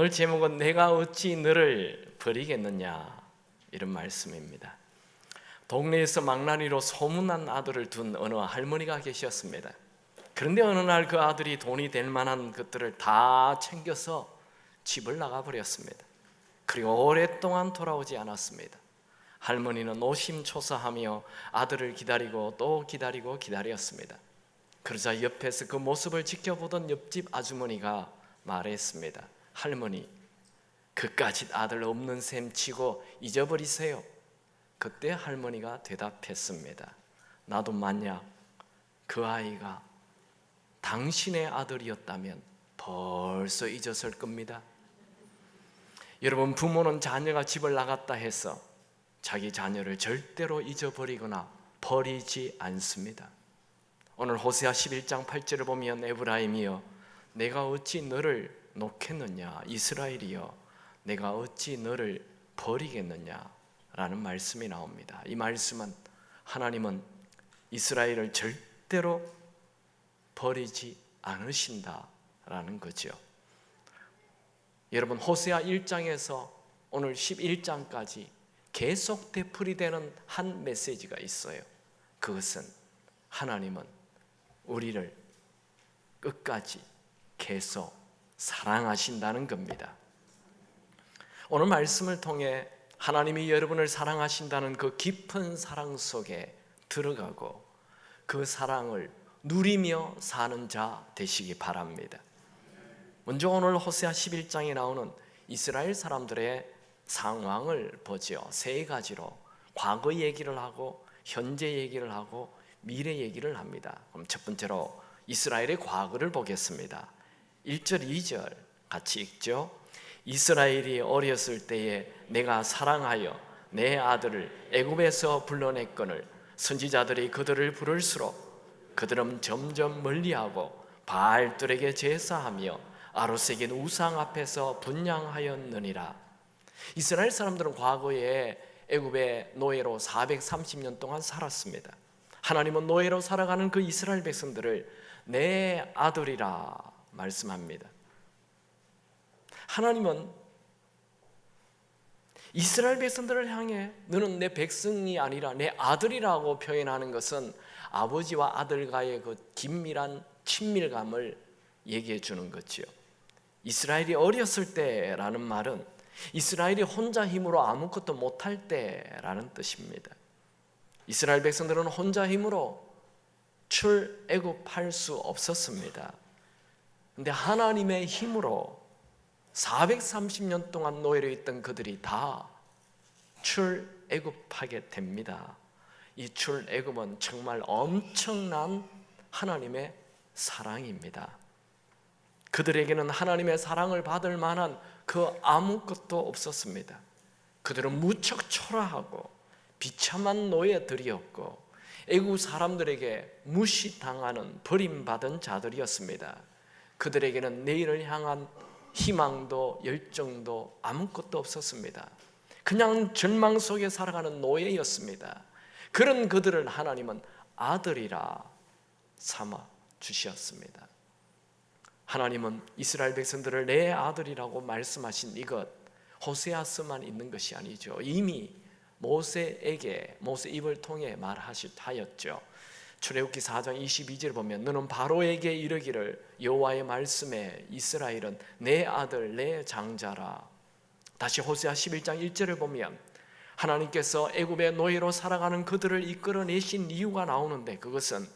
오늘 제목은 내가 어찌 너를 버리겠느냐, 이런 말씀입니다. 동네에서 망나니로 소문난 아들을 둔 어느 할머니가 계셨습니다. 그런데 어느 날 그 아들이 돈이 될 만한 것들을 다 챙겨서 집을 나가버렸습니다. 그리고 오랫동안 돌아오지 않았습니다. 할머니는 노심초사하며 아들을 기다리고 또 기다리고 기다렸습니다. 그러자 옆에서 그 모습을 지켜보던 옆집 아주머니가 말했습니다. 할머니, 그까짓 아들 없는 셈 치고 잊어버리세요. 그때 할머니가 대답했습니다. 나도 만약 그 아이가 당신의 아들이었다면 벌써 잊었을 겁니다. 여러분, 부모는 자녀가 집을 나갔다 해서 자기 자녀를 절대로 잊어버리거나 버리지 않습니다. 오늘 호세아 11장 8절을 보면 에브라임이여 내가 어찌 너를 놓겠느냐, 이스라엘이여 내가 어찌 너를 버리겠느냐 라는 말씀이 나옵니다. 이 말씀은 하나님은 이스라엘을 절대로 버리지 않으신다라는 거죠. 여러분, 호세아 1장에서 오늘 11장까지 계속 되풀이되는 한 메시지가 있어요. 그것은 하나님은 우리를 끝까지 계속 사랑하신다는 겁니다. 오늘 말씀을 통해 하나님이 여러분을 사랑하신다는 그 깊은 사랑 속에 들어가고 그 사랑을 누리며 사는 자 되시기 바랍니다. 먼저 오늘 호세아 11장에 나오는 이스라엘 사람들의 상황을 보죠. 세 가지로 과거 얘기를 하고 현재 얘기를 하고 미래 얘기를 합니다. 그럼 첫 번째로 이스라엘의 과거를 보겠습니다. 1절 2절 같이 읽죠. 이스라엘이 어렸을 때에 내가 사랑하여 내 아들을 애굽에서 불러냈거늘 선지자들이 그들을 부를수록 그들은 점점 멀리하고 바알들에게 제사하며 아로새긴 우상 앞에서 분향하였느니라. 이스라엘 사람들은 과거에 애굽의 노예로 430년 동안 살았습니다. 하나님은 노예로 살아가는 그 이스라엘 백성들을 내 아들이라 말씀합니다. 하나님은 이스라엘 백성들을 향해 너는 내 백성이 아니라 내 아들이라고 표현하는 것은 아버지와 아들과의 그 긴밀한 친밀감을 얘기해 주는 거지요. 이스라엘이 어렸을 때라는 말은 이스라엘이 혼자 힘으로 아무것도 못할 때라는 뜻입니다. 이스라엘 백성들은 혼자 힘으로 출애굽할 수 없었습니다. 그런데 하나님의 힘으로 430년 동안 노예로 있던 그들이 다 출애굽하게 됩니다. 이 출애굽은 정말 엄청난 하나님의 사랑입니다. 그들에게는 하나님의 사랑을 받을 만한 그 아무것도 없었습니다. 그들은 무척 초라하고 비참한 노예들이었고 애국 사람들에게 무시당하는 버림받은 자들이었습니다. 그들에게는 내일을 향한 희망도 열정도 아무것도 없었습니다. 그냥 절망 속에 살아가는 노예였습니다. 그런 그들을 하나님은 아들이라 삼아 주셨습니다. 하나님은 이스라엘 백성들을 내 아들이라고 말씀하신 이것 호세아서만 있는 것이 아니죠. 이미 모세 입을 통해 말하셨죠. 출애굽기 4장 22절 보면 너는 바로에게 이르기를 여호와의 말씀에 이스라엘은 내 아들 내 장자라. 다시 호세아 11장 1절을 보면 하나님께서 애굽의 노예로 살아가는 그들을 이끌어내신 이유가 나오는데 그것은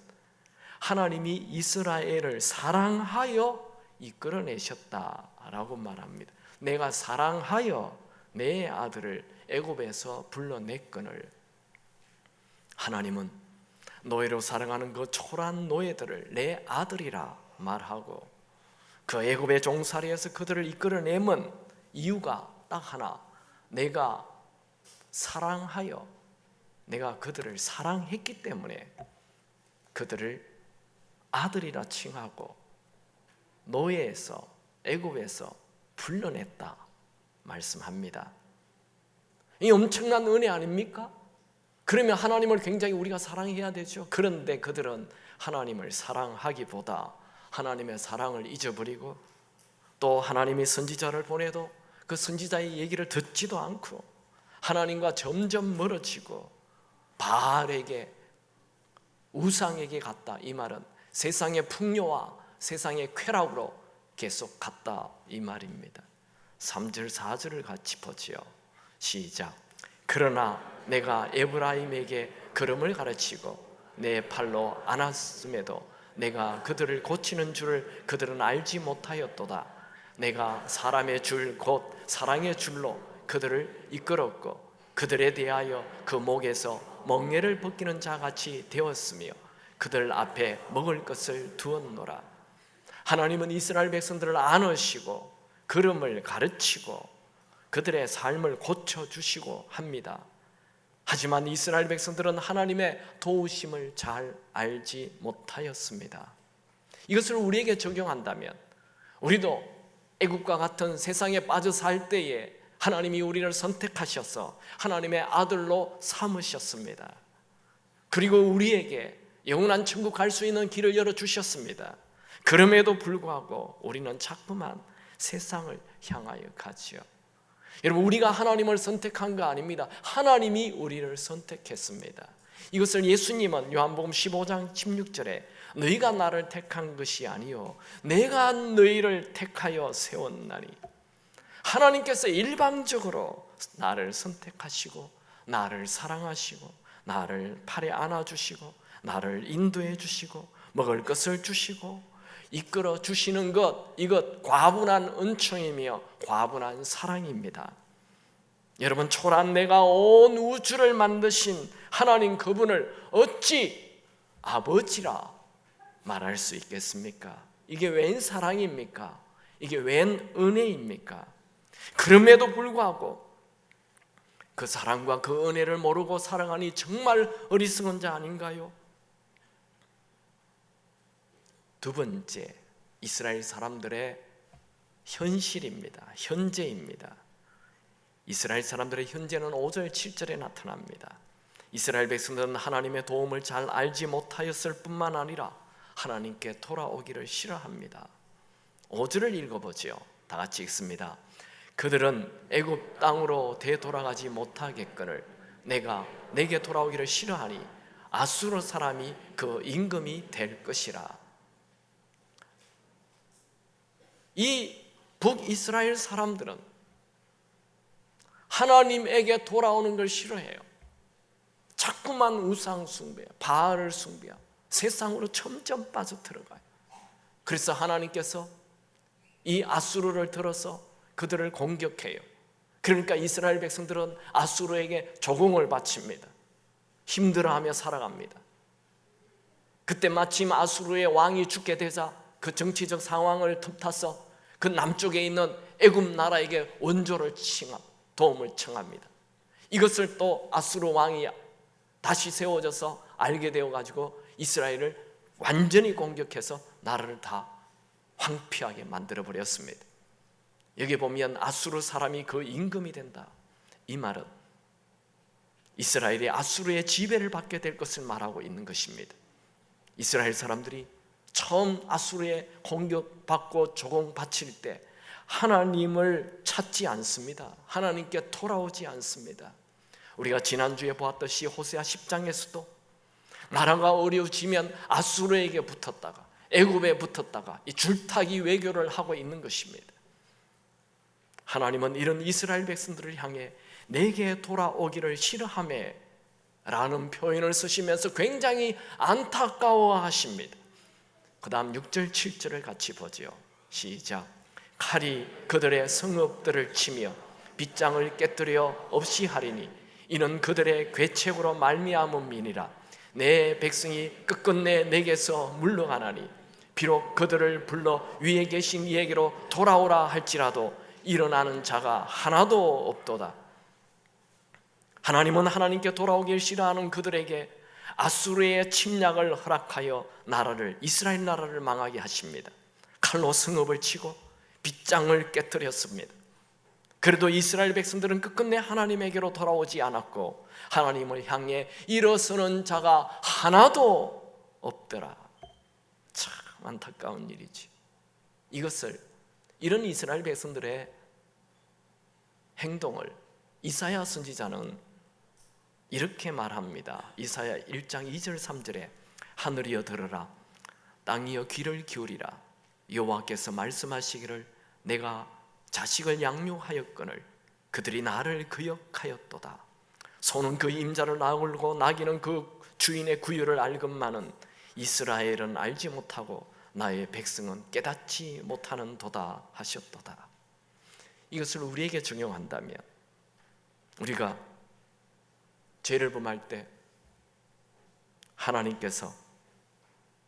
하나님이 이스라엘을 사랑하여 이끌어내셨다라고 말합니다. 내가 사랑하여 내 아들을 애굽에서 불러냈거늘. 하나님은 노예로 살아가는 그 초라한 노예들을 내 아들이라 말하고 그 애굽의 종살이에서 그들을 이끌어내면 이유가 딱 하나, 내가 사랑하여 내가 그들을 사랑했기 때문에 그들을 아들이라 칭하고 노예에서 애굽에서 불러냈다 말씀합니다. 이 엄청난 은혜 아닙니까? 그러면 하나님을 굉장히 우리가 사랑해야 되죠. 그런데 그들은 하나님을 사랑하기보다 하나님의 사랑을 잊어버리고 또 하나님이 선지자를 보내도 그 선지자의 얘기를 듣지도 않고 하나님과 점점 멀어지고 바알에게, 우상에게 갔다. 이 말은 세상의 풍요와 세상의 쾌락으로 계속 갔다 이 말입니다. 3절 4절을 같이 보지요. 시작. 그러나 내가 에브라임에게 걸음을 가르치고 내 팔로 안았음에도 내가 그들을 고치는 줄을 그들은 알지 못하였도다. 내가 사람의 줄 곧 사랑의 줄로 그들을 이끌었고 그들에 대하여 그 목에서 멍에를 벗기는 자같이 되었으며 그들 앞에 먹을 것을 두었노라. 하나님은 이스라엘 백성들을 안으시고 걸음을 가르치고 그들의 삶을 고쳐주시고 합니다. 하지만 이스라엘 백성들은 하나님의 도우심을 잘 알지 못하였습니다. 이것을 우리에게 적용한다면 우리도 애국과 같은 세상에 빠져 살 때에 하나님이 우리를 선택하셔서 하나님의 아들로 삼으셨습니다. 그리고 우리에게 영원한 천국 갈 수 있는 길을 열어주셨습니다. 그럼에도 불구하고 우리는 자꾸만 세상을 향하여 가지요. 여러분, 우리가 하나님을 선택한 거 아닙니다. 하나님이 우리를 선택했습니다. 이것을 예수님은 요한복음 15장 16절에 너희가 나를 택한 것이 아니요 내가 너희를 택하여 세웠나니, 하나님께서 일방적으로 나를 선택하시고 나를 사랑하시고 나를 팔에 안아주시고 나를 인도해 주시고 먹을 것을 주시고 이끌어 주시는 것, 이것 과분한 은총이며 과분한 사랑입니다. 여러분, 초라한 내가 온 우주를 만드신 하나님 그분을 어찌 아버지라 말할 수 있겠습니까? 이게 웬 사랑입니까? 이게 웬 은혜입니까? 그럼에도 불구하고 그 사랑과 그 은혜를 모르고 사랑하니 정말 어리석은 자 아닌가요? 두 번째, 이스라엘 사람들의 현실입니다. 현재입니다. 이스라엘 사람들의 현재는 5절 7절에 나타납니다. 이스라엘 백성들은 하나님의 도움을 잘 알지 못하였을 뿐만 아니라 하나님께 돌아오기를 싫어합니다. 5절을 읽어보죠. 다 같이 읽습니다. 그들은 애굽 땅으로 되돌아가지 못하겠거늘 내가 내게 돌아오기를 싫어하니 아수르 사람이 그 임금이 될 것이라. 이 북이스라엘 사람들은 하나님에게 돌아오는 걸 싫어해요. 자꾸만 우상 숭배, 바알을 숭배하고 세상으로 점점 빠져들어가요. 그래서 하나님께서 이 아수르를 들어서 그들을 공격해요. 그러니까 이스라엘 백성들은 아수르에게 조공을 바칩니다. 힘들어하며 살아갑니다. 그때 마침 아수르의 왕이 죽게 되자 그 정치적 상황을 틈타서 그 남쪽에 있는 애굽 나라에게 원조를 도움을 청합니다. 이것을 또 아수르 왕이 다시 세워져서 알게 되어가지고 이스라엘을 완전히 공격해서 나라를 다 황폐하게 만들어버렸습니다. 여기 보면 아수르 사람이 그 임금이 된다. 이 말은 이스라엘이 아수르의 지배를 받게 될 것을 말하고 있는 것입니다. 이스라엘 사람들이 처음 아수르의 공격받고 조공받칠 때 하나님을 찾지 않습니다. 하나님께 돌아오지 않습니다. 우리가 지난주에 보았듯이 호세아 10장에서도 나라가 어려워지면 아수르에게 붙었다가 애굽에 붙었다가 이 줄타기 외교를 하고 있는 것입니다. 하나님은 이런 이스라엘 백성들을 향해 내게 돌아오기를 싫어하며 라는 표현을 쓰시면서 굉장히 안타까워하십니다. 그 다음 6절 7절을 같이 보죠. 시작. 칼이 그들의 성읍들을 치며 빗장을 깨뜨려 없이 하리니 이는 그들의 괴책으로 말미암음이니라. 내 백성이 끝끝내 내게서 물러가나니 비록 그들을 불러 위에 계신 이에게로 돌아오라 할지라도 일어나는 자가 하나도 없도다. 하나님은 하나님께 돌아오길 싫어하는 그들에게 아수르의 침략을 허락하여 이스라엘 나라를 망하게 하십니다. 칼로 성읍을 치고 빗장을 깨뜨렸습니다. 그래도 이스라엘 백성들은 끝끝내 하나님에게로 돌아오지 않았고 하나님을 향해 일어서는 자가 하나도 없더라. 참 안타까운 일이지. 이것을 이런 이스라엘 백성들의 행동을 이사야 선지자는 이렇게 말합니다. 이사야 1장 2절 3절에 하늘이여 들으라, 땅이여 귀를 기울이라. 여호와께서 말씀하시기를 내가 자식을 양육하였거늘 그들이 나를 거역하였도다. 소는 그 임자를 나울고 나귀는 그 주인의 구유를 알건만은 이스라엘은 알지 못하고 나의 백성은 깨닫지 못하는 도다 하셨도다. 이것을 우리에게 적용한다면 우리가 죄를 범할 때 하나님께서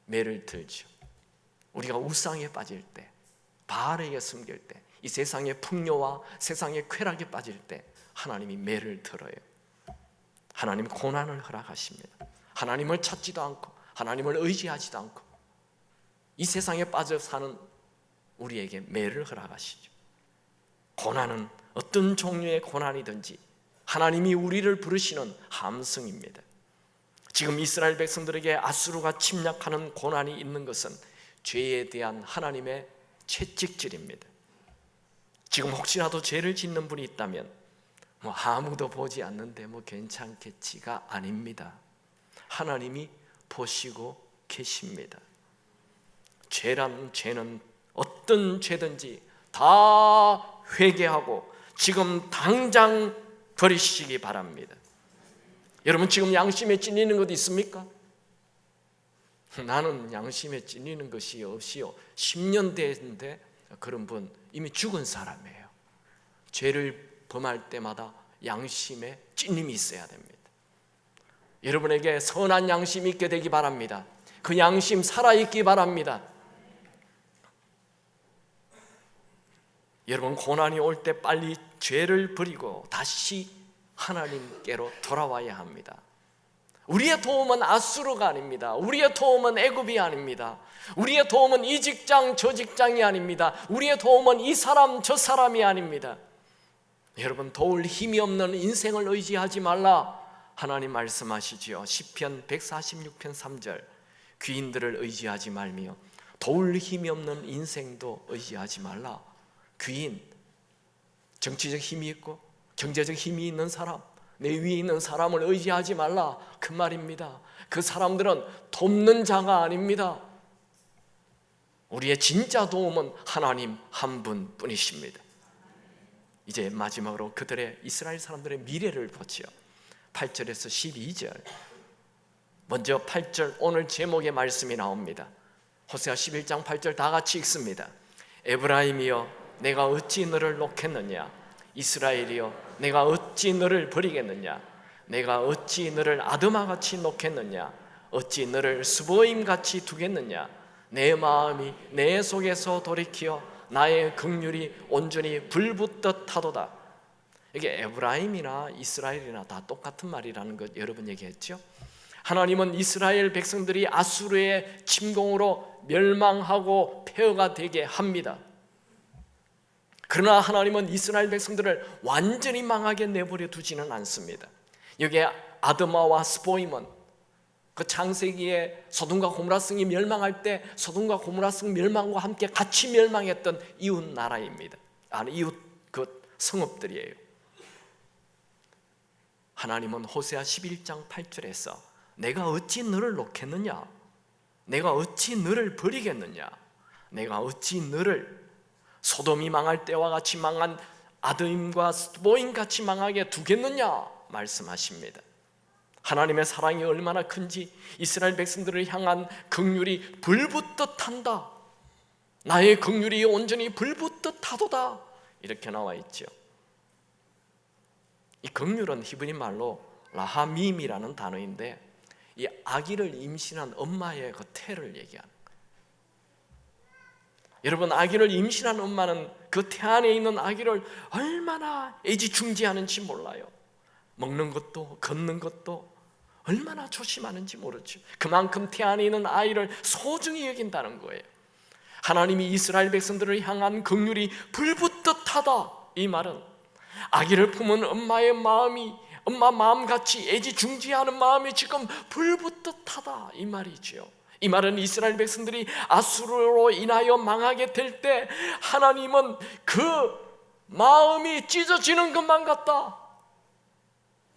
매를 들죠. 우리가 우상에 빠질 때, 바알에게 숨길 때, 이 세상의 풍요와 세상의 쾌락에 빠질 때 하나님이 매를 들어요. 하나님 고난을 허락하십니다. 하나님을 찾지도 않고 하나님을 의지하지도 않고 이 세상에 빠져 사는 우리에게 매를 허락하시죠. 고난은 어떤 종류의 고난이든지 하나님이 우리를 부르시는 함성입니다. 지금 이스라엘 백성들에게 아수르가 침략하는 고난이 있는 것은 죄에 대한 하나님의 채찍질입니다. 지금 혹시라도 죄를 짓는 분이 있다면 아무도 보지 않는데 괜찮겠지가 아닙니다. 하나님이 보시고 계십니다. 죄는 어떤 죄든지 다 회개하고 지금 당장 버리시기 바랍니다. 여러분 지금 양심에 찔리는 것 있습니까? 나는 양심에 찔리는 것이 없이요 10년 됐는데 그런 분 이미 죽은 사람이에요. 죄를 범할 때마다 양심에 찔림이 있어야 됩니다. 여러분에게 선한 양심이 있게 되기 바랍니다. 그 양심 살아있기 바랍니다. 여러분 고난이 올 때 빨리 죄를 버리고 다시 하나님께로 돌아와야 합니다. 우리의 도움은 아수르가 아닙니다. 우리의 도움은 애굽이 아닙니다. 우리의 도움은 이 직장 저 직장이 아닙니다. 우리의 도움은 이 사람 저 사람이 아닙니다. 여러분 도울 힘이 없는 인생을 의지하지 말라 하나님 말씀하시지요. 시편 146편 3절 귀인들을 의지하지 말며 도울 힘이 없는 인생도 의지하지 말라. 귀인, 정치적 힘이 있고 경제적 힘이 있는 사람, 내 위에 있는 사람을 의지하지 말라 그 말입니다. 그 사람들은 돕는 자가 아닙니다. 우리의 진짜 도움은 하나님 한 분뿐이십니다. 이제 마지막으로 그들의 이스라엘 사람들의 미래를 보지요. 8절에서 12절. 먼저 8절 오늘 제목의 말씀이 나옵니다. 호세아 11장 8절 다 같이 읽습니다. 에브라임이여 내가 어찌 너를 놓겠느냐, 이스라엘이여 내가 어찌 너를 버리겠느냐, 내가 어찌 너를 아드마같이 놓겠느냐, 어찌 너를 스보임같이 두겠느냐. 내 마음이 내 속에서 돌이키어 나의 긍휼이 온전히 불붙듯 하도다. 이게 에브라임이나 이스라엘이나 다 똑같은 말이라는 것 여러분 얘기했죠. 하나님은 이스라엘 백성들이 아수르의 침공으로 멸망하고 폐허가 되게 합니다. 그러나 하나님은 이스라엘 백성들을 완전히 망하게 내버려 두지는 않습니다. 여기에 아드마와 스보임은 그 창세기에 소돔과 고모라 성이 멸망할 때 소돔과 고모라 성 멸망과 함께 같이 멸망했던 이웃 나라입니다. 이웃 그 성읍들이에요. 하나님은 호세아 11장 8절에서 내가 어찌 너를 놓겠느냐, 내가 어찌 너를 버리겠느냐, 내가 어찌 너를 소돔이 망할 때와 같이 망한 아드임과 스보임 같이 망하게 두겠느냐 말씀하십니다. 하나님의 사랑이 얼마나 큰지 이스라엘 백성들을 향한 긍휼이 불붙듯 한다. 나의 긍휼이 온전히 불붙듯 하도다. 이렇게 나와 있죠. 이 긍휼은 히브리 말로 라하밈이라는 단어인데 이 아기를 임신한 엄마의 그 태를 얘기하는 거예요. 여러분 아기를 임신한 엄마는 그 태 안에 있는 아기를 얼마나 애지중지하는지 몰라요. 먹는 것도 걷는 것도 얼마나 조심하는지 모르죠. 그만큼 태 안에 있는 아이를 소중히 여긴다는 거예요. 하나님이 이스라엘 백성들을 향한 긍휼이 불붙듯하다. 이 말은 아기를 품은 엄마의 마음이 엄마 마음같이 애지중지하는 마음이 지금 불붙듯하다 이 말이죠. 이 말은 이스라엘 백성들이 아수르로 인하여 망하게 될 때 하나님은 그 마음이 찢어지는 것만 같다,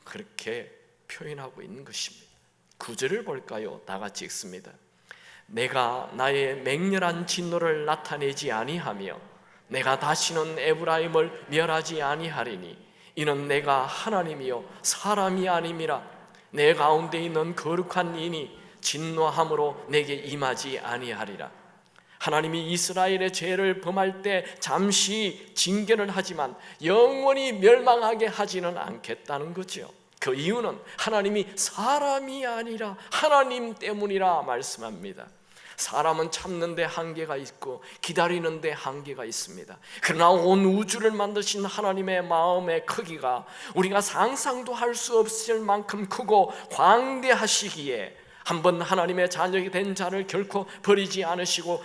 그렇게 표현하고 있는 것입니다. 9절을 볼까요? 다 같이 읽습니다. 내가 나의 맹렬한 진노를 나타내지 아니하며 내가 다시는 에브라임을 멸하지 아니하리니 이는 내가 하나님이요 사람이 아님이라. 내 가운데 있는 거룩한 이니 진노함으로 내게 임하지 아니하리라. 하나님이 이스라엘의 죄를 범할 때 잠시 징계를 하지만 영원히 멸망하게 하지는 않겠다는 거죠. 그 이유는 하나님이 사람이 아니라 하나님 때문이라 말씀합니다. 사람은 참는데 한계가 있고 기다리는데 한계가 있습니다. 그러나 온 우주를 만드신 하나님의 마음의 크기가 우리가 상상도 할 수 없을 만큼 크고 광대하시기에 한번 하나님의 자녀가 된 자를 결코 버리지 않으시고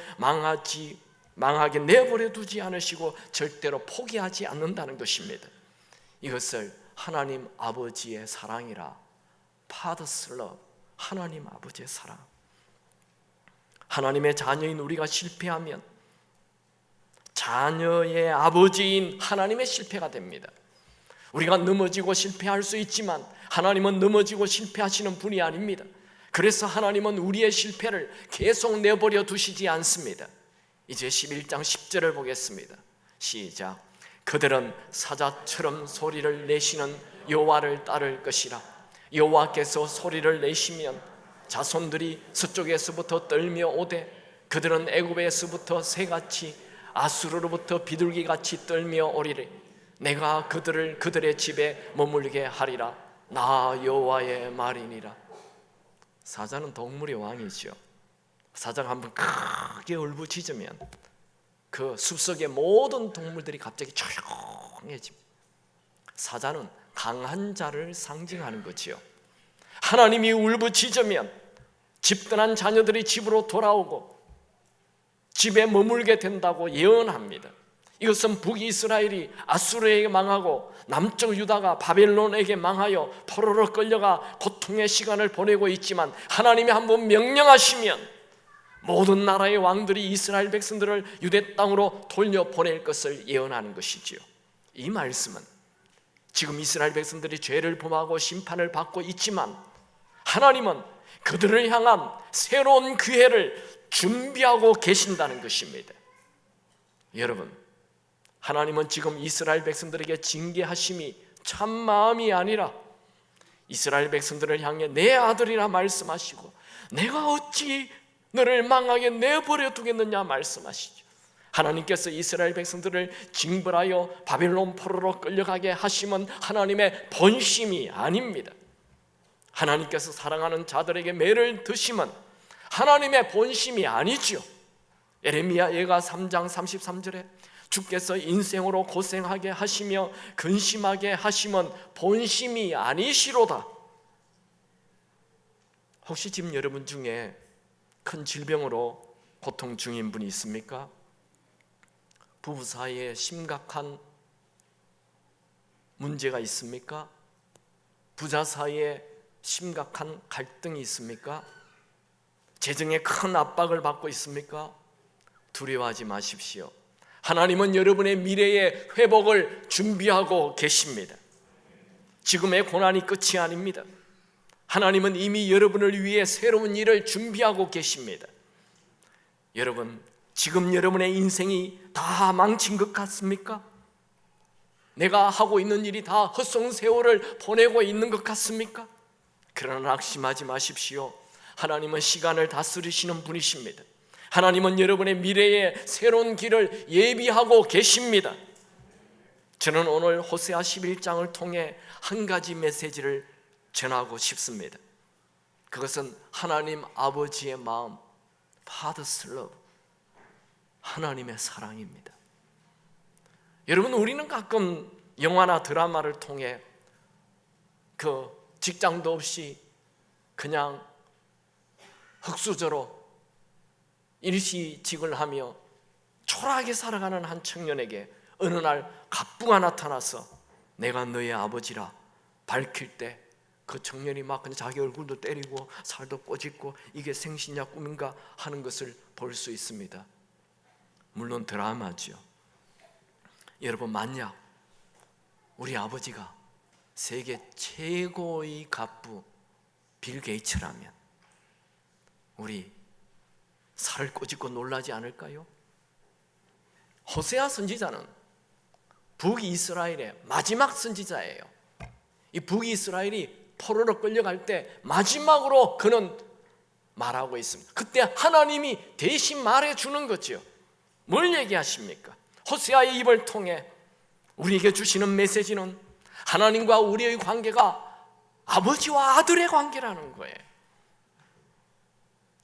망하게 내버려 두지 않으시고 절대로 포기하지 않는다는 것입니다. 이것을 하나님 아버지의 사랑이라, Father's love, 하나님 아버지의 사랑. 하나님의 자녀인 우리가 실패하면 자녀의 아버지인 하나님의 실패가 됩니다. 우리가 넘어지고 실패할 수 있지만 하나님은 넘어지고 실패하시는 분이 아닙니다. 그래서 하나님은 우리의 실패를 계속 내버려 두시지 않습니다. 이제 11장 10절을 보겠습니다. 시작. 그들은 사자처럼 소리를 내시는 여호와를 따를 것이라. 여호와께서 소리를 내시면 자손들이 서쪽에서부터 떨며 오되 그들은 애굽에서부터 새같이 아수르로부터 비둘기같이 떨며 오리리. 내가 그들을 그들의 집에 머물게 하리라. 나 여호와의 말이니라. 사자는 동물의 왕이죠. 사자가 한번 크게 울부짖으면 그 숲속의 모든 동물들이 갑자기 조용해집니다. 사자는 강한 자를 상징하는 거지요. 하나님이 울부짖으면 집 떠난 자녀들이 집으로 돌아오고 집에 머물게 된다고 예언합니다. 이것은 북이스라엘이 아수르에게 망하고 남쪽 유다가 바벨론에게 망하여 포로로 끌려가 고통의 시간을 보내고 있지만 하나님이 한번 명령하시면 모든 나라의 왕들이 이스라엘 백성들을 유대 땅으로 돌려보낼 것을 예언하는 것이지요. 이 말씀은 지금 이스라엘 백성들이 죄를 범하고 심판을 받고 있지만 하나님은 그들을 향한 새로운 기회를 준비하고 계신다는 것입니다. 여러분, 하나님은 지금 이스라엘 백성들에게 징계하심이 참 마음이 아니라 이스라엘 백성들을 향해 내 아들이라 말씀하시고 내가 어찌 너를 망하게 내버려 두겠느냐 말씀하시죠. 하나님께서 이스라엘 백성들을 징벌하여 바벨론 포로로 끌려가게 하심은 하나님의 본심이 아닙니다. 하나님께서 사랑하는 자들에게 매를 드심은 하나님의 본심이 아니죠. 예레미야 예가 3장 33절에 주께서 인생으로 고생하게 하시며 근심하게 하심은 본심이 아니시로다. 혹시 지금 여러분 중에 큰 질병으로 고통 중인 분이 있습니까? 부부 사이에 심각한 문제가 있습니까? 부자 사이에 심각한 갈등이 있습니까? 재정에 큰 압박을 받고 있습니까? 두려워하지 마십시오. 하나님은 여러분의 미래의 회복을 준비하고 계십니다. 지금의 고난이 끝이 아닙니다. 하나님은 이미 여러분을 위해 새로운 일을 준비하고 계십니다. 여러분, 지금 여러분의 인생이 다 망친 것 같습니까? 내가 하고 있는 일이 다 헛송세월을 보내고 있는 것 같습니까? 그러나 낙심하지 마십시오. 하나님은 시간을 다스리시는 분이십니다. 하나님은 여러분의 미래에 새로운 길을 예비하고 계십니다. 저는 오늘 호세아 11장을 통해 한 가지 메시지를 전하고 싶습니다. 그것은 하나님 아버지의 마음, Father's love, 하나님의 사랑입니다. 여러분, 우리는 가끔 영화나 드라마를 통해 그 직장도 없이 그냥 흙수저로 일시직을 하며 초라하게 살아가는 한 청년에게 어느 날 갑부가 나타나서 내가 너의 아버지라 밝힐 때 그 청년이 막 그냥 자기 얼굴도 때리고 살도 꼬집고 이게 생신이냐 꿈인가 하는 것을 볼 수 있습니다. 물론 드라마죠. 여러분, 만약 우리 아버지가 세계 최고의 갑부 빌 게이츠라면 우리 살을 꼬집고 놀라지 않을까요? 호세아 선지자는 북이스라엘의 마지막 선지자예요. 이 북이스라엘이 포로로 끌려갈 때 마지막으로 그는 말하고 있습니다. 그때 하나님이 대신 말해주는 거죠. 뭘 얘기하십니까? 호세아의 입을 통해 우리에게 주시는 메시지는 하나님과 우리의 관계가 아버지와 아들의 관계라는 거예요.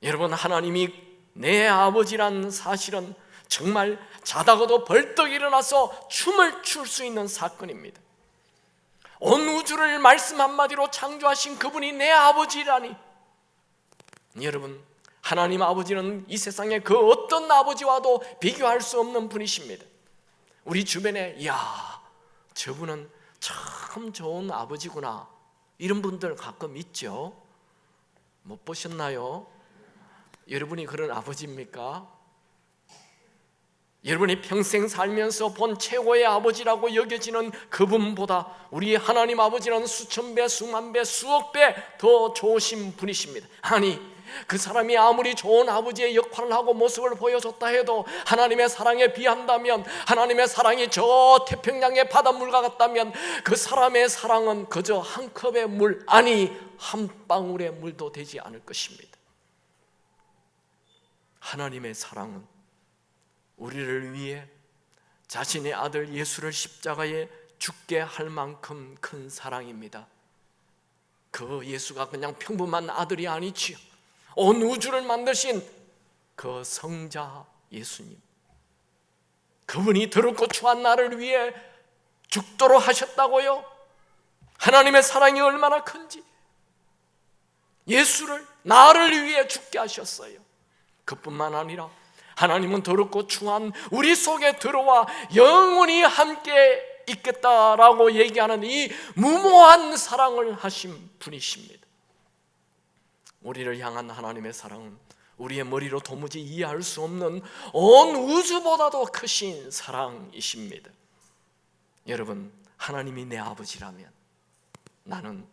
여러분, 하나님이 내 아버지란 사실은 정말 자다가도 벌떡 일어나서 춤을 출 수 있는 사건입니다. 온 우주를 말씀 한마디로 창조하신 그분이 내 아버지라니. 여러분, 하나님 아버지는 이 세상의 그 어떤 아버지와도 비교할 수 없는 분이십니다. 우리 주변에 이야, 저분은 참 좋은 아버지구나, 이런 분들 가끔 있죠. 못 보셨나요? 여러분이 그런 아버지입니까? 여러분이 평생 살면서 본 최고의 아버지라고 여겨지는 그분보다 우리 하나님 아버지는 수천 배, 수만 배, 수억 배 더 좋으신 분이십니다. 아니, 그 사람이 아무리 좋은 아버지의 역할을 하고 모습을 보여줬다 해도 하나님의 사랑에 비한다면, 하나님의 사랑이 저 태평양의 바닷물과 같다면 그 사람의 사랑은 그저 한 컵의 물, 아니 한 방울의 물도 되지 않을 것입니다. 하나님의 사랑은 우리를 위해 자신의 아들 예수를 십자가에 죽게 할 만큼 큰 사랑입니다. 그 예수가 그냥 평범한 아들이 아니지요. 온 우주를 만드신 그 성자 예수님, 그분이 더럽고 추한 나를 위해 죽도록 하셨다고요? 하나님의 사랑이 얼마나 큰지, 예수를 나를 위해 죽게 하셨어요. 그뿐만 아니라 하나님은 더럽고 추한 우리 속에 들어와 영원히 함께 있겠다라고 얘기하는 이 무모한 사랑을 하신 분이십니다. 우리를 향한 하나님의 사랑은 우리의 머리로 도무지 이해할 수 없는 온 우주보다도 크신 사랑이십니다. 여러분, 하나님이 내 아버지라면 나는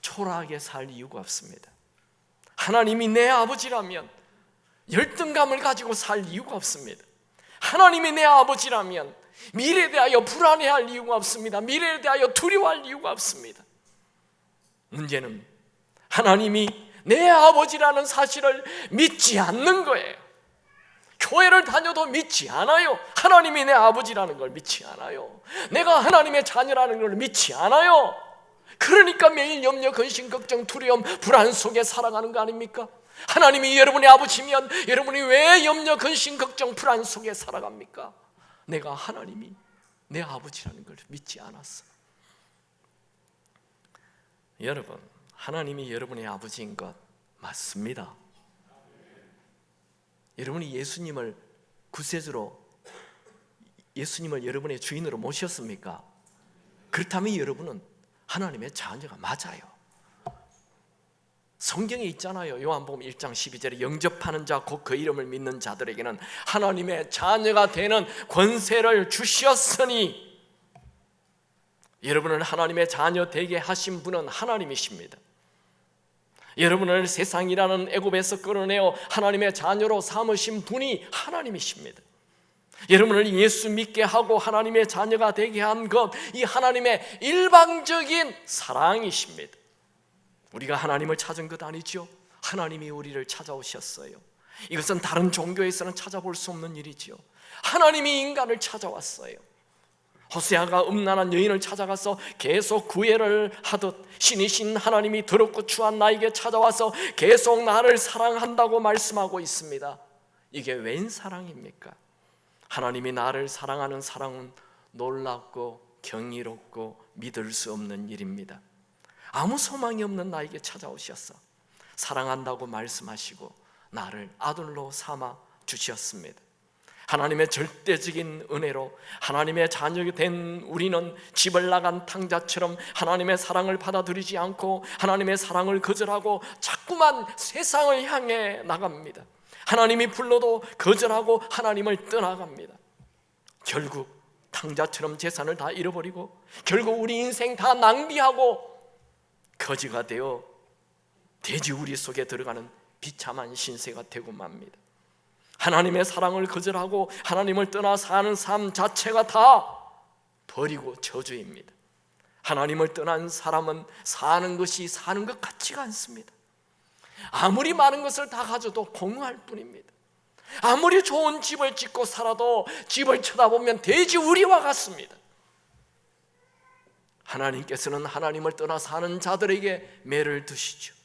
초라하게 살 이유가 없습니다. 하나님이 내 아버지라면 열등감을 가지고 살 이유가 없습니다. 하나님이 내 아버지라면 미래에 대하여 불안해할 이유가 없습니다. 미래에 대하여 두려워할 이유가 없습니다. 문제는 하나님이 내 아버지라는 사실을 믿지 않는 거예요. 교회를 다녀도 믿지 않아요. 하나님이 내 아버지라는 걸 믿지 않아요. 내가 하나님의 자녀라는 걸 믿지 않아요. 그러니까 매일 염려, 근심, 걱정, 두려움, 불안 속에 살아가는 거 아닙니까? 하나님이 여러분의 아버지면 여러분이 왜 염려, 근심, 걱정, 불안 속에 살아갑니까? 내가 하나님이 내 아버지라는 걸 믿지 않았어. 여러분, 하나님이 여러분의 아버지인 것 맞습니다. 여러분이 예수님을 구세주로, 예수님을 여러분의 주인으로 모셨습니까? 그렇다면 여러분은 하나님의 자녀가 맞아요. 성경에 있잖아요. 요한복음 1장 12절에 영접하는 자 곧 그 이름을 믿는 자들에게는 하나님의 자녀가 되는 권세를 주셨으니, 여러분을 하나님의 자녀 되게 하신 분은 하나님이십니다. 여러분을 세상이라는 애굽에서 끌어내어 하나님의 자녀로 삼으신 분이 하나님이십니다. 여러분을 예수 믿게 하고 하나님의 자녀가 되게 한 것, 이 하나님의 일방적인 사랑이십니다. 우리가 하나님을 찾은 것 아니죠. 하나님이 우리를 찾아오셨어요. 이것은 다른 종교에서는 찾아볼 수 없는 일이죠. 하나님이 인간을 찾아왔어요. 호세아가 음란한 여인을 찾아가서 계속 구애를 하듯 신이신 하나님이 더럽고 추한 나에게 찾아와서 계속 나를 사랑한다고 말씀하고 있습니다. 이게 웬 사랑입니까? 하나님이 나를 사랑하는 사랑은 놀랍고 경이롭고 믿을 수 없는 일입니다. 아무 소망이 없는 나에게 찾아오셔서 사랑한다고 말씀하시고 나를 아들로 삼아 주셨습니다. 하나님의 절대적인 은혜로 하나님의 자녀가 된 우리는 집을 나간 탕자처럼 하나님의 사랑을 받아들이지 않고 하나님의 사랑을 거절하고 자꾸만 세상을 향해 나갑니다. 하나님이 불러도 거절하고 하나님을 떠나갑니다. 결국 탕자처럼 재산을 다 잃어버리고 결국 우리 인생 다 낭비하고 거지가 되어 돼지우리 속에 들어가는 비참한 신세가 되고 맙니다. 하나님의 사랑을 거절하고 하나님을 떠나 사는 삶 자체가 다 버리고 저주입니다. 하나님을 떠난 사람은 사는 것이 사는 것 같지가 않습니다. 아무리 많은 것을 다 가져도 공허할 뿐입니다. 아무리 좋은 집을 짓고 살아도 집을 쳐다보면 돼지우리와 같습니다. 하나님께서는 하나님을 떠나 사는 자들에게 매를 드시죠.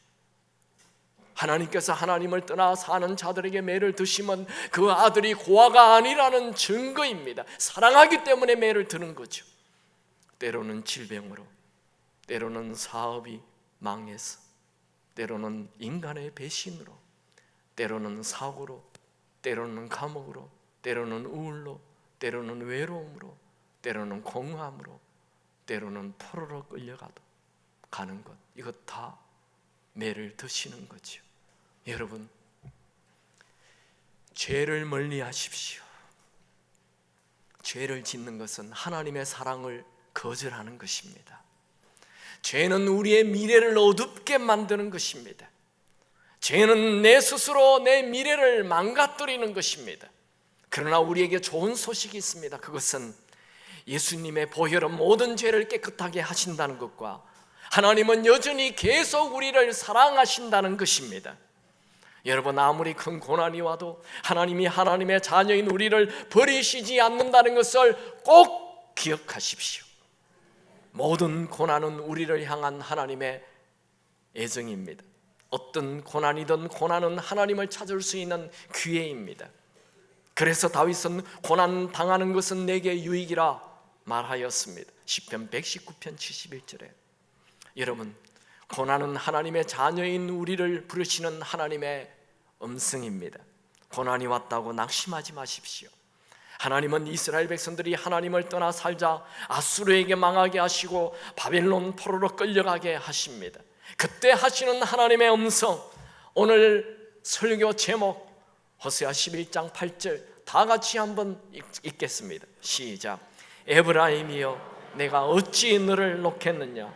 하나님께서 하나님을 떠나 사는 자들에게 매를 드시면 그 아들이 고아가 아니라는 증거입니다. 사랑하기 때문에 매를 드는 거죠. 때로는 질병으로, 때로는 사업이 망해서, 때로는 인간의 배신으로, 때로는 사고로, 때로는 감옥으로, 때로는 우울로, 때로는 외로움으로, 때로는 공허함으로, 때로는 포로로 끌려가도 가는 것, 이것 다 매를 드시는 거죠. 여러분, 죄를 멀리 하십시오. 죄를 짓는 것은 하나님의 사랑을 거절하는 것입니다. 죄는 우리의 미래를 어둡게 만드는 것입니다. 죄는 내 스스로 내 미래를 망가뜨리는 것입니다. 그러나 우리에게 좋은 소식이 있습니다. 그것은 예수님의 보혈은 모든 죄를 깨끗하게 하신다는 것과 하나님은 여전히 계속 우리를 사랑하신다는 것입니다. 여러분, 아무리 큰 고난이 와도 하나님이 하나님의 자녀인 우리를 버리시지 않는다는 것을 꼭 기억하십시오. 모든 고난은 우리를 향한 하나님의 애정입니다. 어떤 고난이든 고난은 하나님을 찾을 수 있는 기회입니다. 그래서 다윗은 고난 당하는 것은 내게 유익이라 말하였습니다. 시편 119편 71절에. 여러분, 고난은 하나님의 자녀인 우리를 부르시는 하나님의 음성입니다. 고난이 왔다고 낙심하지 마십시오. 하나님은 이스라엘 백성들이 하나님을 떠나 살자 아수르에게 망하게 하시고 바벨론 포로로 끌려가게 하십니다. 그때 하시는 하나님의 음성, 오늘 설교 제목 호세아 11장 8절 다 같이 한번 읽겠습니다. 시작. 에브라임이여 내가 어찌 너를 놓겠느냐,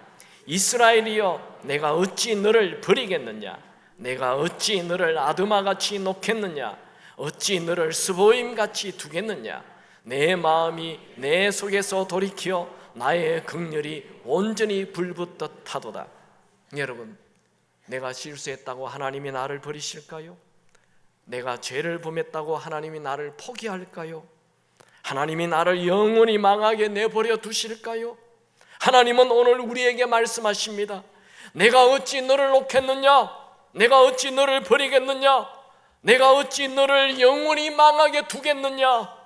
이스라엘이여 내가 어찌 너를 버리겠느냐, 내가 어찌 너를 아드마같이 놓겠느냐, 어찌 너를 스보임같이 두겠느냐, 내 마음이 내 속에서 돌이켜 나의 긍휼이 온전히 불붙듯 하도다. 여러분, 내가 실수했다고 하나님이 나를 버리실까요? 내가 죄를 범했다고 하나님이 나를 포기할까요? 하나님이 나를 영원히 망하게 내버려 두실까요? 하나님은 오늘 우리에게 말씀하십니다. 내가 어찌 너를 놓겠느냐, 내가 어찌 너를 버리겠느냐, 내가 어찌 너를 영원히 망하게 두겠느냐.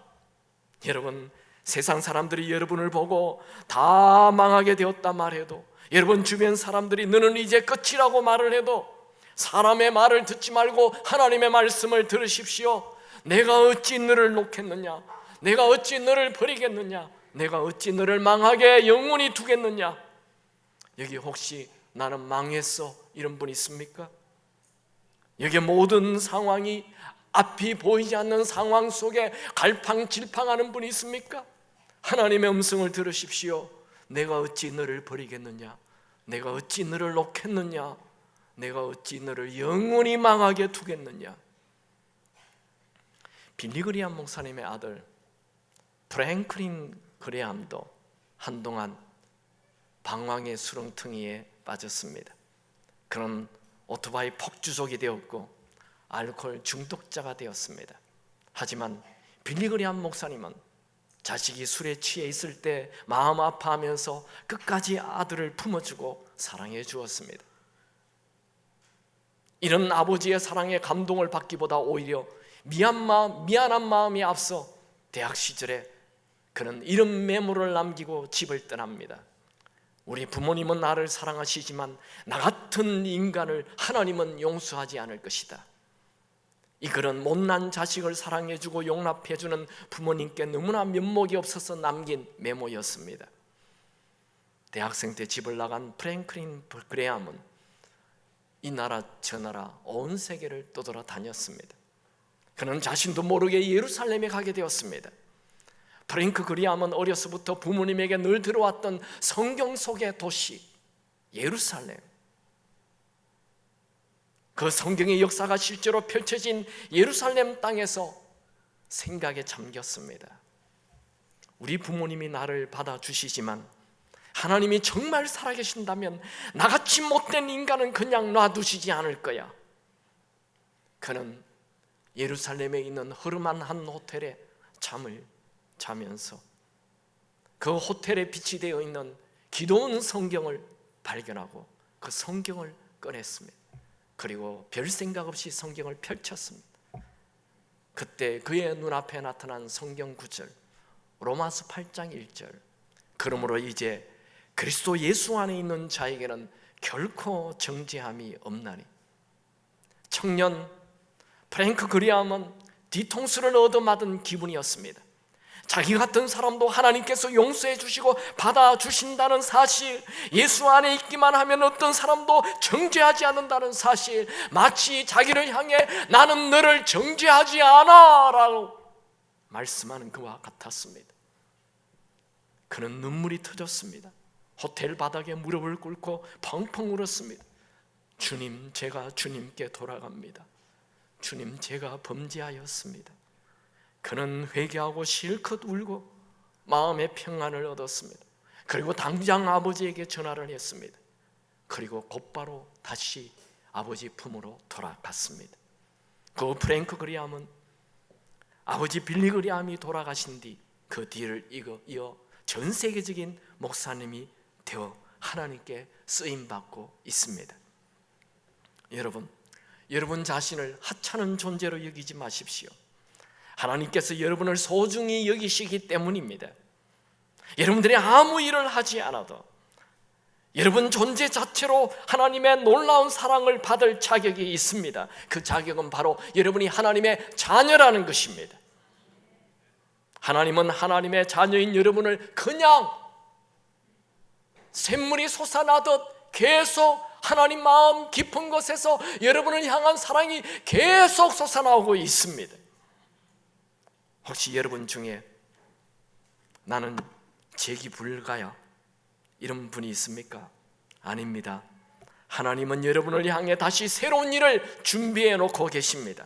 여러분, 세상 사람들이 여러분을 보고 다 망하게 되었다 말해도, 여러분 주변 사람들이 너는 이제 끝이라고 말을 해도 사람의 말을 듣지 말고 하나님의 말씀을 들으십시오. 내가 어찌 너를 놓겠느냐, 내가 어찌 너를 버리겠느냐, 내가 어찌 너를 망하게 영원히 두겠느냐. 여기 혹시 나는 망했어 이런 분 있습니까? 여기 모든 상황이 앞이 보이지 않는 상황 속에 갈팡질팡하는 분이 있습니까? 하나님의 음성을 들으십시오. 내가 어찌 너를 버리겠느냐, 내가 어찌 너를 놓겠느냐, 내가 어찌 너를 영원히 망하게 두겠느냐. 빌리 그리함 목사님의 아들 프랭클린 그레함도 한동안 방황의 수렁텅이에 빠졌습니다. 그는 오토바이 폭주족이 되었고 알코올 중독자가 되었습니다. 하지만 빌리 그레함 목사님은 자식이 술에 취해 있을 때 마음 아파하면서 끝까지 아들을 품어주고 사랑해 주었습니다. 이런 아버지의 사랑에 감동을 받기보다 오히려 미안한 마음이 앞서 대학 시절에 그는 이런 메모를 남기고 집을 떠납니다. 우리 부모님은 나를 사랑하시지만 나 같은 인간을 하나님은 용서하지 않을 것이다. 이 글은 못난 자식을 사랑해주고 용납해주는 부모님께 너무나 면목이 없어서 남긴 메모였습니다. 대학생 때 집을 나간 프랭클린 그레함은 이 나라 저 나라 온 세계를 떠돌아다녔습니다. 그는 자신도 모르게 예루살렘에 가게 되었습니다. 프랭크 그레함은 어려서부터 부모님에게 늘 들어왔던 성경 속의 도시 예루살렘, 그 성경의 역사가 실제로 펼쳐진 예루살렘 땅에서 생각에 잠겼습니다. 우리 부모님이 나를 받아주시지만 하나님이 정말 살아계신다면 나같이 못된 인간은 그냥 놔두시지 않을 거야. 그는 예루살렘에 있는 허름한 한 호텔에 잠을 자면서 그 호텔에 빛이 되어 있는 기도원 성경을 발견하고 그 성경을 꺼냈습니다. 그리고 별 생각 없이 성경을 펼쳤습니다. 그때 그의 눈앞에 나타난 성경 구절, 로마서 8장 1절. 그러므로 이제 그리스도 예수 안에 있는 자에게는 결코 정죄함이 없나니. 청년 프랭크 그레함은 뒤통수를 얻어맞은 기분이었습니다. 자기 같은 사람도 하나님께서 용서해 주시고 받아주신다는 사실, 예수 안에 있기만 하면 어떤 사람도 정죄하지 않는다는 사실, 마치 자기를 향해 나는 너를 정죄하지 않아 라고 말씀하는 그와 같았습니다. 그는 눈물이 터졌습니다. 호텔 바닥에 무릎을 꿇고 펑펑 울었습니다. 주님, 제가 주님께 돌아갑니다. 주님, 제가 범죄하였습니다. 그는 회개하고 실컷 울고 마음의 평안을 얻었습니다. 그리고 당장 아버지에게 전화를 했습니다. 그리고 곧바로 다시 아버지 품으로 돌아갔습니다. 그 프랭크 그레함은 아버지 빌리 그레함이 돌아가신 뒤 그 뒤를 이어 전 세계적인 목사님이 되어 하나님께 쓰임받고 있습니다. 여러분 자신을 하찮은 존재로 여기지 마십시오. 하나님께서 여러분을 소중히 여기시기 때문입니다. 여러분들이 아무 일을 하지 않아도 여러분 존재 자체로 하나님의 놀라운 사랑을 받을 자격이 있습니다. 그 자격은 바로 여러분이 하나님의 자녀라는 것입니다. 하나님은 하나님의 자녀인 여러분을 그냥 샘물이 솟아나듯 계속 하나님 마음 깊은 곳에서 여러분을 향한 사랑이 계속 솟아나오고 있습니다. 혹시 여러분 중에 나는 재기 불가야 이런 분이 있습니까? 아닙니다. 하나님은 여러분을 향해 다시 새로운 일을 준비해 놓고 계십니다.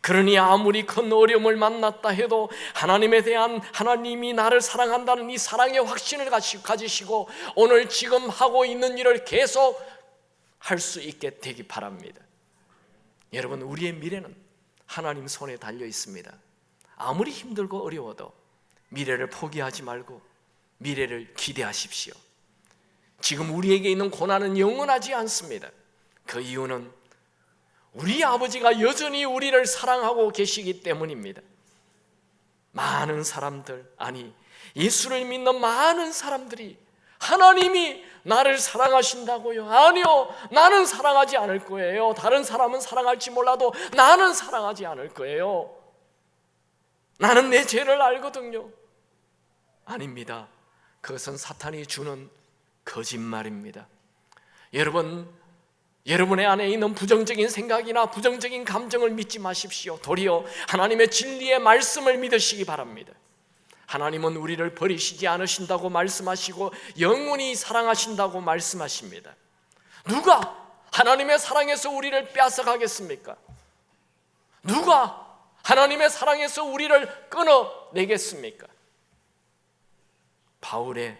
그러니 아무리 큰 어려움을 만났다 해도 하나님에 대한, 하나님이 나를 사랑한다는 이 사랑의 확신을 가지시고 오늘 지금 하고 있는 일을 계속 할 수 있게 되기 바랍니다. 여러분, 우리의 미래는 하나님 손에 달려 있습니다. 아무리 힘들고 어려워도 미래를 포기하지 말고 미래를 기대하십시오. 지금 우리에게 있는 고난은 영원하지 않습니다. 그 이유는 우리 아버지가 여전히 우리를 사랑하고 계시기 때문입니다. 많은 사람들, 아니 예수를 믿는 많은 사람들이 하나님이 나를 사랑하신다고요? 아니요, 나는 사랑하지 않을 거예요. 다른 사람은 사랑할지 몰라도 나는 사랑하지 않을 거예요. 나는 내 죄를 알거든요. 아닙니다. 그것은 사탄이 주는 거짓말입니다. 여러분의 안에 있는 부정적인 생각이나 부정적인 감정을 믿지 마십시오. 도리어 하나님의 진리의 말씀을 믿으시기 바랍니다. 하나님은 우리를 버리시지 않으신다고 말씀하시고 영원히 사랑하신다고 말씀하십니다. 누가 하나님의 사랑에서 우리를 빼앗아가겠습니까? 누가 하나님의 사랑에서 우리를 끊어내겠습니까? 바울의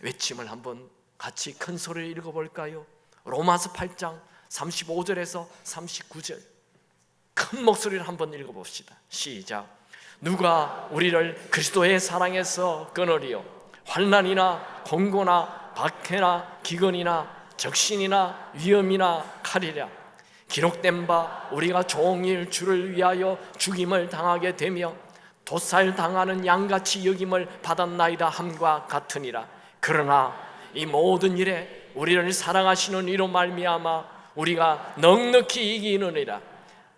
외침을 한번 같이 큰 소리를 읽어볼까요? 로마서 8장 35절에서 39절 큰 목소리를 한번 읽어봅시다. 시작. 누가 우리를 그리스도의 사랑에서 끊으리요? 환난이나 공고나 박해나 기근이나 적신이나 위험이나 칼이랴. 기록된 바 우리가 종일 주를 위하여 죽임을 당하게 되며 도살당하는 양같이 여김을 받았나이다 함과 같으니라. 그러나 이 모든 일에 우리를 사랑하시는 이로 말미암아 우리가 넉넉히 이기느니라.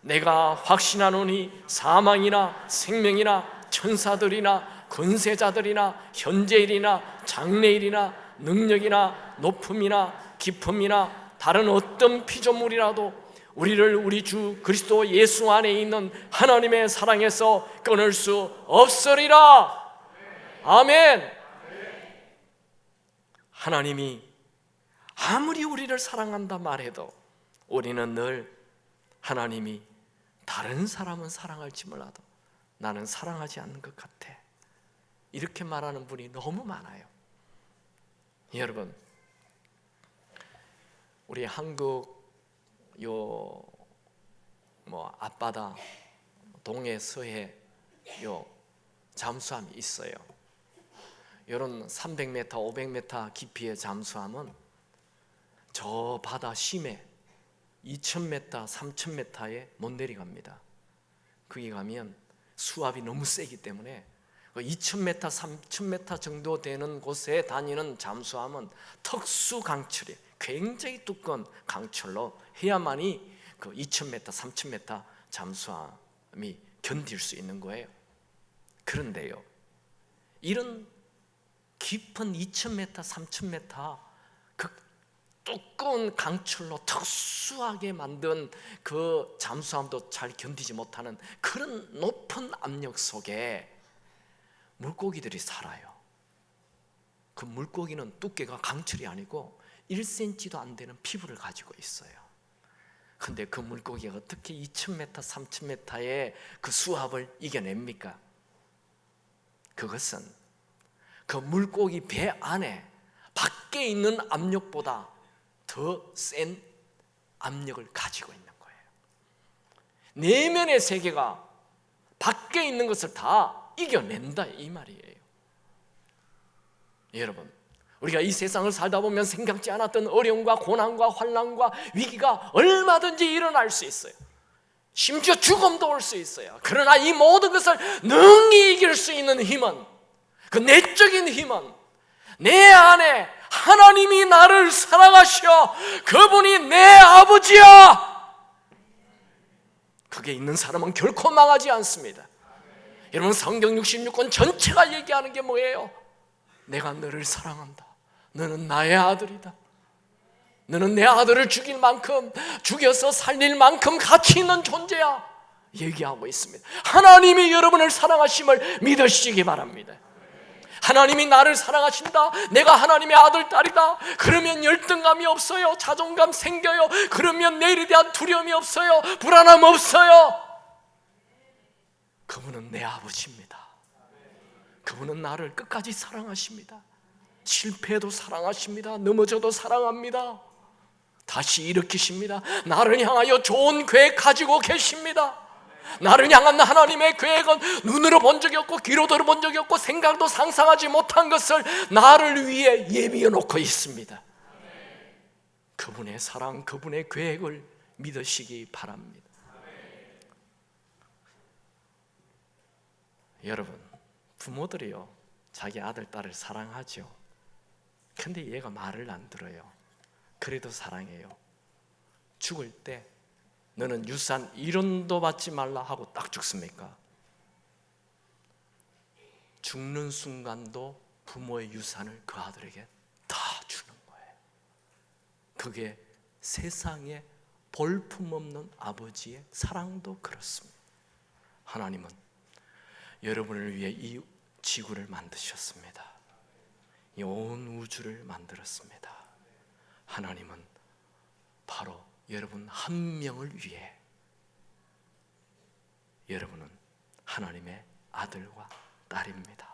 내가 확신하노니 사망이나 생명이나 천사들이나 권세자들이나 현재일이나 장래일이나 능력이나 높음이나 깊음이나 다른 어떤 피조물이라도 우리를 우리 주 그리스도 예수 안에 있는 하나님의 사랑에서 끊을 수 없으리라. 아멘. 하나님이 아무리 우리를 사랑한다 말해도 우리는 늘 하나님이 다른 사람은 사랑할지 몰라도 나는 사랑하지 않는 것 같아, 이렇게 말하는 분이 너무 많아요. 여러분, 우리 한국 앞바다 동해 서해 잠수함이 있어요. 이런 300m, 500m 깊이의 잠수함은 저 바다 심해 2000m, 3000m에 못 내려갑니다. 거기 가면 수압이 너무 세기 때문에 2000m, 3000m 정도 되는 곳에 다니는 잠수함은 특수 강철이에요. 굉장히 두꺼운 강철로 해야만이 그 2000m, 3000m 잠수함이 견딜 수 있는 거예요. 그런데요, 이런 깊은 2000m, 3000m 그 두꺼운 강철로 특수하게 만든 그 잠수함도 잘 견디지 못하는 그런 높은 압력 속에 물고기들이 살아요. 그 물고기는 두께가 강철이 아니고 1cm도 안 되는 피부를 가지고 있어요. 근데 그 물고기가 어떻게 2000m, 3000m의 그 수압을 이겨냅니까? 그것은 그 물고기 배 안에 밖에 있는 압력보다 더 센 압력을 가지고 있는 거예요. 내면의 세계가 밖에 있는 것을 다 이겨낸다, 이 말이에요. 여러분, 우리가 이 세상을 살다 보면 생각지 않았던 어려움과 고난과 환난과 위기가 얼마든지 일어날 수 있어요. 심지어 죽음도 올 수 있어요. 그러나 이 모든 것을 능히 이길 수 있는 힘은, 그 내적인 힘은 내 안에 하나님이 나를 사랑하셔 그분이 내 아버지야, 그게 있는 사람은 결코 망하지 않습니다. 여러분, 성경 66권 전체가 얘기하는 게 뭐예요? 내가 너를 사랑한다. 너는 나의 아들이다. 너는 내 아들을 죽일 만큼, 죽여서 살릴 만큼 가치 있는 존재야, 얘기하고 있습니다. 하나님이 여러분을 사랑하심을 믿으시기 바랍니다. 하나님이 나를 사랑하신다, 내가 하나님의 아들, 딸이다, 그러면 열등감이 없어요. 자존감 생겨요. 그러면 내일에 대한 두려움이 없어요. 불안함 없어요. 그분은 내 아버지입니다. 그분은 나를 끝까지 사랑하십니다. 실패해도 사랑하십니다. 넘어져도 사랑합니다. 다시 일으키십니다. 나를 향하여 좋은 계획 가지고 계십니다. 나를 향한 하나님의 계획은 눈으로 본 적이 없고 귀로 들어본 적이 없고 생각도 상상하지 못한 것을 나를 위해 예비해 놓고 있습니다. 그분의 사랑, 그분의 계획을 믿으시기 바랍니다. 여러분, 부모들이요, 자기 아들, 딸을 사랑하죠. 근데 얘가 말을 안 들어요. 그래도 사랑해요. 죽을 때 너는 유산 1원도 받지 말라 하고 딱 죽습니까? 죽는 순간도 부모의 유산을 그 아들에게 다 주는 거예요. 그게 세상에 볼품없는 아버지의 사랑도 그렇습니다. 하나님은 여러분을 위해 이 지구를 만드셨습니다. 이 온 우주를 만들었습니다. 하나님은 바로 여러분 한 명을 위해, 여러분은 하나님의 아들과 딸입니다.